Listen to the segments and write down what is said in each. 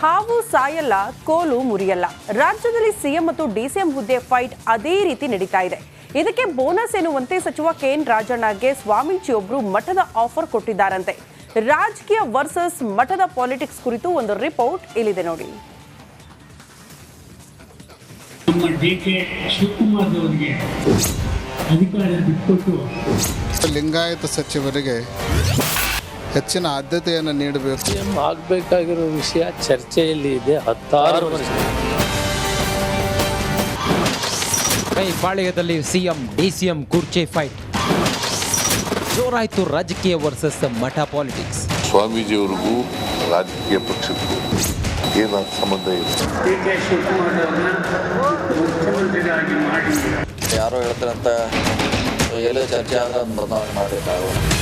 ಹಾವು ಸಾಯಲ್ಲ, ಕೋಲು ಮುರಿಯಲ್ಲ. ರಾಜ್ಯದಲ್ಲಿ ಸಿಎಂ ಮತ್ತು ಡಿಸಿಎಂ ಹುದ್ದೆ ಫೈಟ್ ಅದೇ ರೀತಿ ನಡೀತಾ ಇದೆ. ಇದಕ್ಕೆ ಬೋನಸ್ ಎನ್ನುವಂತೆ ಸಚಿವ ಕೆಎನ್ ರಾಜಣ್ಣಗೆ ಸ್ವಾಮೀಜಿಯೊಬ್ಬರು ಮಠದ ಆಫರ್ ಕೊಟ್ಟಿದ್ದಾರಂತೆ. ರಾಜಕೀಯ ವರ್ಸಸ್ ಮಠದ ಪಾಲಿಟಿಕ್ಸ್ ಕುರಿತು ಒಂದು ರಿಪೋರ್ಟ್ ಇಲ್ಲಿದೆ ನೋಡಿ. ಲಿಂಗಾಯತ ಸಚಿವರಿಗೆ ಹೆಚ್ಚಿನ ಆದ್ಯತೆಯನ್ನು ನೀಡಬೇಕು. ಆಗಬೇಕಾಗಿರೋ ವಿಷಯ ಚರ್ಚೆಯಲ್ಲಿ ಇದೆ. 16 ವರ್ಷ ಕೈಪಾಳ್ಯದಲ್ಲಿ ಸಿಎಂ ಡಿಸಿಎಂ ಕುರ್ಚಿ ಫೈಟ್ ಜೋರಾಯಿತು. ರಾಜಕೀಯ ವರ್ಸಸ್ ಮಠ ಪಾಲಿಟಿಕ್ಸ್. ಸ್ವಾಮೀಜಿಯವರಿಗೂ ರಾಜಕೀಯ ಪಕ್ಷಕ್ಕೂ ಏನಾದ ಸಂಬಂಧ ಇದೆ? ಯಾರೋ ಹೇಳ್ತಾರಂತ ಎಲ್ಲೋ ಚರ್ಚೆ ಆದ್ರೆ ಬದಲಾವಣೆ ಮಾಡಬೇಕಾಗುತ್ತೆ.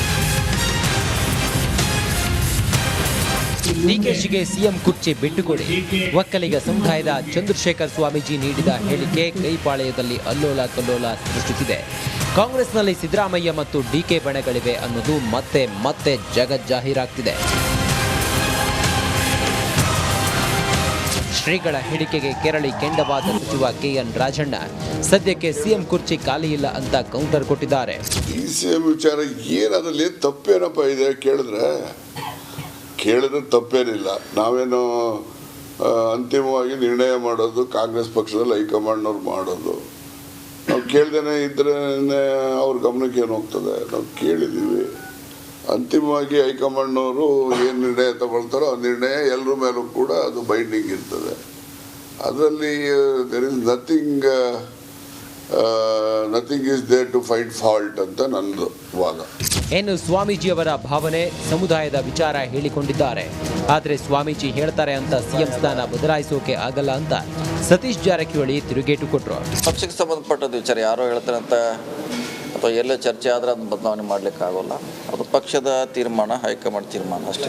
ಡಿಕೆಶಿಗೆ ಸಿಎಂ ಕುರ್ಚಿ ಬಿಟ್ಟುಕೊಡಿ. ಒಕ್ಕಲಿಗ ಸಮುದಾಯದ ಚಂದ್ರಶೇಖರ್ ಸ್ವಾಮೀಜಿ ನೀಡಿದ ಹೇಳಿಕೆ ಕೈಪಾಳ್ಯದಲ್ಲಿ ಅಲ್ಲೋಲ ಕಲ್ಲೋಲ ಸೃಷ್ಟಿಸಿದೆ. ಕಾಂಗ್ರೆಸ್ನಲ್ಲಿ ಸಿದ್ದರಾಮಯ್ಯ ಮತ್ತು ಡಿಕೆ ಬಣಗಳಿವೆ ಅನ್ನೋದು ಮತ್ತೆ ಮತ್ತೆ ಜಗಜ್ಜಾಹೀರಾಗ್ತಿದೆ. ಶ್ರೀಗಳ ಹೇಳಿಕೆಗೆ ಕೆರಳಿ ಕೆಂಡವಾದ ಸಚಿವ ಕೆಎನ್ ರಾಜಣ್ಣ ಸದ್ಯಕ್ಕೆ ಸಿಎಂ ಕುರ್ಚಿ ಖಾಲಿ ಇಲ್ಲ ಅಂತ ಕೌಂಟರ್ ಕೊಟ್ಟಿದ್ದಾರೆ. ಈ ಸಿಎಂ ವಿಚಾರ ಏನದ್ರಲ್ಲಿ ತಪ್ಪೇನಪ್ಪ ಇದೆ ಕೇಳಿದ್ರೆ ತಪ್ಪೇನಿಲ್ಲ. ನಾವೇನು ಅಂತಿಮವಾಗಿ ನಿರ್ಣಯ ಮಾಡೋದು ಕಾಂಗ್ರೆಸ್ ಪಕ್ಷದಲ್ಲಿ ಹೈಕಮಾಂಡ್ನವ್ರು ಮಾಡೋದು. ನಾವು ಕೇಳ್ದೇನೆ ಇದ್ರೆ ಅವ್ರ ಗಮನಕ್ಕೆ ಏನು ಹೋಗ್ತದೆ? ನಾವು ಕೇಳಿದ್ದೀವಿ. ಅಂತಿಮವಾಗಿ ಹೈಕಮಾಂಡ್ನವರು ಏನು ನಿರ್ಣಯ ತಗೊಳ್ತಾರೋ ಆ ನಿರ್ಣಯ ಎಲ್ಲರ ಮೇಲೂ ಕೂಡ ಅದು ಬೈಂಡಿಂಗ್ ಇರ್ತದೆ. ಅದರಲ್ಲಿ there is nothing is there to find fault ಅಂತ ನನ್ನದು ವಾದ. ಏನು ಸ್ವಾಮೀಜಿಯವರ ಭಾವನೆ, ಸಮುದಾಯದ ವಿಚಾರ ಹೇಳಿಕೊಂಡಿದ್ದಾರೆ. ಆದರೆ ಸ್ವಾಮೀಜಿ ಹೇಳ್ತಾರೆ ಅಂತ ಸಿಎಂ ಸ್ಥಾನ ಬದಲಾಯಿಸೋಕೆ ಆಗಲ್ಲ ಅಂತ ಸತೀಶ್ ಜಾರಕಿಹೊಳಿ ತಿರುಗೇಟು ಕೊಟ್ಟರು. ಪಕ್ಷಕ್ಕೆ ಸಂಬಂಧಪಟ್ಟದ್ದು ವಿಚಾರ ಯಾರೋ ಹೇಳ್ತಾರಂತ ಅಥವಾ ಎಲ್ಲೋ ಚರ್ಚೆ ಆದ್ರೆ ಅದನ್ನ ಬದಲಾವಣೆ ಮಾಡ್ಲಿಕ್ಕೆ ಆಗೋಲ್ಲ. ಅದು ಪಕ್ಷದ ತೀರ್ಮಾನ, ಹೈಕಮಾಂಡ್ ತೀರ್ಮಾನ ಅಷ್ಟೇ.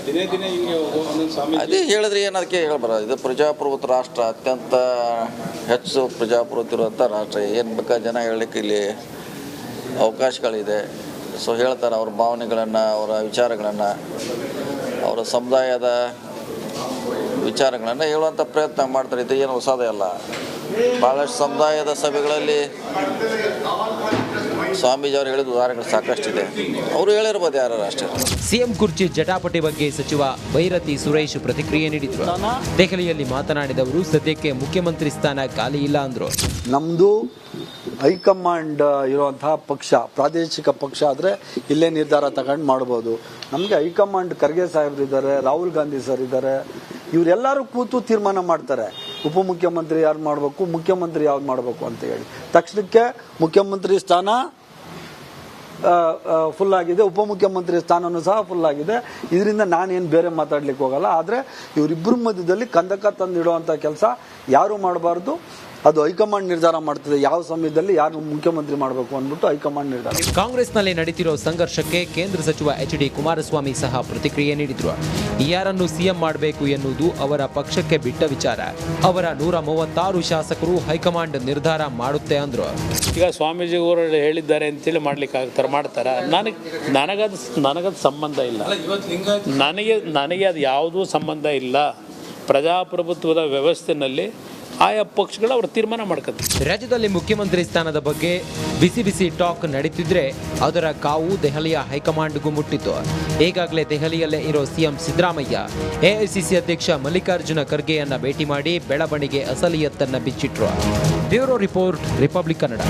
ಅದೇ ಹೇಳಿದ್ರೆ ಏನದಕ್ಕೆ ಹೇಳ್ಬಾರ. ಇದು ಪ್ರಜಾಪ್ರಭುತ್ವ ರಾಷ್ಟ್ರ, ಅತ್ಯಂತ ಹೆಚ್ಚು ಪ್ರಜಾಪ್ರಭುತ್ವ ಇರುವಂಥ ರಾಷ್ಟ್ರ. ಏನು ಬೇಕಾ ಜನ ಹೇಳಲಿಕ್ಕೆ ಇಲ್ಲಿ ಅವಕಾಶಗಳಿದೆ. ಸೊ ಹೇಳ್ತಾರೆ ಅವ್ರ ಭಾವನೆಗಳನ್ನು, ಅವರ ವಿಚಾರಗಳನ್ನು, ಅವರ ಸಮುದಾಯದ ವಿಚಾರಗಳನ್ನು ಹೇಳುವಂಥ ಪ್ರಯತ್ನ ಮಾಡ್ತಾರೆ. ಇದು ಏನು ಹೊಸದೇ ಅಲ್ಲ. ಭಾಳಷ್ಟು ಸಮುದಾಯದ ಸಭೆಗಳಲ್ಲಿ ಸ್ವಾಮೀಜಿ ಅವರು ಹೇಳಿದ ಉದಾಹರಣೆಗಳು ಸಾಕಷ್ಟಿದೆ. ಅವರು ಹೇಳಿರ್ಬೋದು ಯಾರು ಅಷ್ಟೇ. ಸಿಎಂ ಕುರ್ಚಿ ಜಟಾಪಟಿ ಬಗ್ಗೆ ಸಚಿವ ಬೈರತಿ ಸುರೇಶ್ ಪ್ರತಿಕ್ರಿಯೆ ನೀಡಿದ್ರು. ದೆಹಲಿಯಲ್ಲಿ ಮಾತನಾಡಿದವರು ಸದ್ಯಕ್ಕೆ ಮುಖ್ಯಮಂತ್ರಿ ಸ್ಥಾನ ಖಾಲಿ ಇಲ್ಲ ಅಂದ್ರು. ನಮ್ದು ಹೈಕಮಾಂಡ್ ಇರುವಂತಹ ಪಕ್ಷ, ಪ್ರಾದೇಶಿಕ ಪಕ್ಷ ಆದ್ರೆ ಇಲ್ಲೇ ನಿರ್ಧಾರ ತಗೊಂಡು ಮಾಡ್ಬೋದು. ನಮ್ಗೆ ಹೈಕಮಾಂಡ್ ಖರ್ಗೆ ಸಾಹೇಬ್ರು ಇದ್ದಾರೆ, ರಾಹುಲ್ ಗಾಂಧಿ ಸರ್ ಇದ್ದಾರೆ. ಇವರೆಲ್ಲರೂ ಕೂತು ತೀರ್ಮಾನ ಮಾಡ್ತಾರೆ. ಉಪಮುಖ್ಯಮಂತ್ರಿ ಯಾರು ಮಾಡಬೇಕು, ಮುಖ್ಯಮಂತ್ರಿ ಯಾವ್ದು ಮಾಡಬೇಕು ಅಂತ ಹೇಳಿ. ತಕ್ಷಣಕ್ಕೆ ಮುಖ್ಯಮಂತ್ರಿ ಸ್ಥಾನ ಫುಲ್ ಆಗಿದೆ, ಉಪಮುಖ್ಯಮಂತ್ರಿ ಸ್ಥಾನನೂ ಸಹ ಫುಲ್ ಆಗಿದೆ. ಇದರಿಂದ ನಾನೇನು ಬೇರೆ ಮಾತಾಡ್ಲಿಕ್ಕೆ ಹೋಗಲ್ಲ. ಆದರೆ ಇವರಿಬ್ಬರ ಮಧ್ಯದಲ್ಲಿ ಕಂದಕ ತಂದಿಡುವಂಥ ಕೆಲಸ ಯಾರು ಮಾಡಬಾರ್ದು. ಅದು ಹೈಕಮಾಂಡ್ ನಿರ್ಧಾರ ಮಾಡ್ತದೆ. ಯಾವ ಸಮಯದಲ್ಲಿ ಯಾರು ಮುಖ್ಯಮಂತ್ರಿ ಮಾಡಬೇಕು ಅಂದ್ಬಿಟ್ಟು ಹೈಕಮಾಂಡ್ ನಿರ್ಧಾರ. ಕಾಂಗ್ರೆಸ್ನಲ್ಲಿ ನಡೀತಿರೋ ಸಂಘರ್ಷಕ್ಕೆ ಕೇಂದ್ರ ಸಚಿವ ಎಚ್.ಡಿ. ಕುಮಾರಸ್ವಾಮಿ ಸಹ ಪ್ರತಿಕ್ರಿಯೆ ನೀಡಿದ್ರು. ಯಾರನ್ನು ಸಿಎಂ ಮಾಡಬೇಕು ಎನ್ನುವುದು ಅವರ ಪಕ್ಷಕ್ಕೆ ಬಿಟ್ಟ ವಿಚಾರ. ಅವರ 136 ಶಾಸಕರು ಹೈಕಮಾಂಡ್ ನಿರ್ಧಾರ ಮಾಡುತ್ತೆ ಅಂದ್ರು. ಈಗ ಸ್ವಾಮೀಜಿ ಅವರು ಹೇಳಿದ್ದಾರೆ ಅಂತೇಳಿ ಮಾಡ್ತಾರ. ನನಗದು ಸಂಬಂಧ ಇಲ್ಲ. ನನಗೆ ಅದು ಯಾವುದೂ ಸಂಬಂಧ ಇಲ್ಲ. ಪ್ರಜಾಪ್ರಭುತ್ವದ ವ್ಯವಸ್ಥೆಯಲ್ಲಿ ಆಯಾ ಪಕ್ಷಗಳು ಅವರು ತೀರ್ಮಾನ ಮಾಡ್ಕೊತಾರೆ. ರಾಜ್ಯದಲ್ಲಿ ಮುಖ್ಯಮಂತ್ರಿ ಸ್ಥಾನದ ಬಗ್ಗೆ ಬಿಸಿ ಬಿಸಿ ಟಾಕ್ ನಡೀತಿದ್ರೆ ಅದರ ಕಾವು ದೆಹಲಿಯ ಹೈಕಮಾಂಡ್ಗೂ ಮುಟ್ಟಿತ್ತು. ಈಗಾಗಲೇ ದೆಹಲಿಯಲ್ಲೇ ಇರೋ ಸಿಎಂ ಸಿದ್ದರಾಮಯ್ಯ ಎಐಸಿಸಿ ಅಧ್ಯಕ್ಷ ಮಲ್ಲಿಕಾರ್ಜುನ ಖರ್ಗೆಯನ್ನ ಭೇಟಿ ಮಾಡಿ ಬೆಳವಣಿಗೆ ಅಸಲಿಯತ್ತನ್ನ ಬಿಚ್ಚಿಟ್ರು. Bureau report, republic Kannada.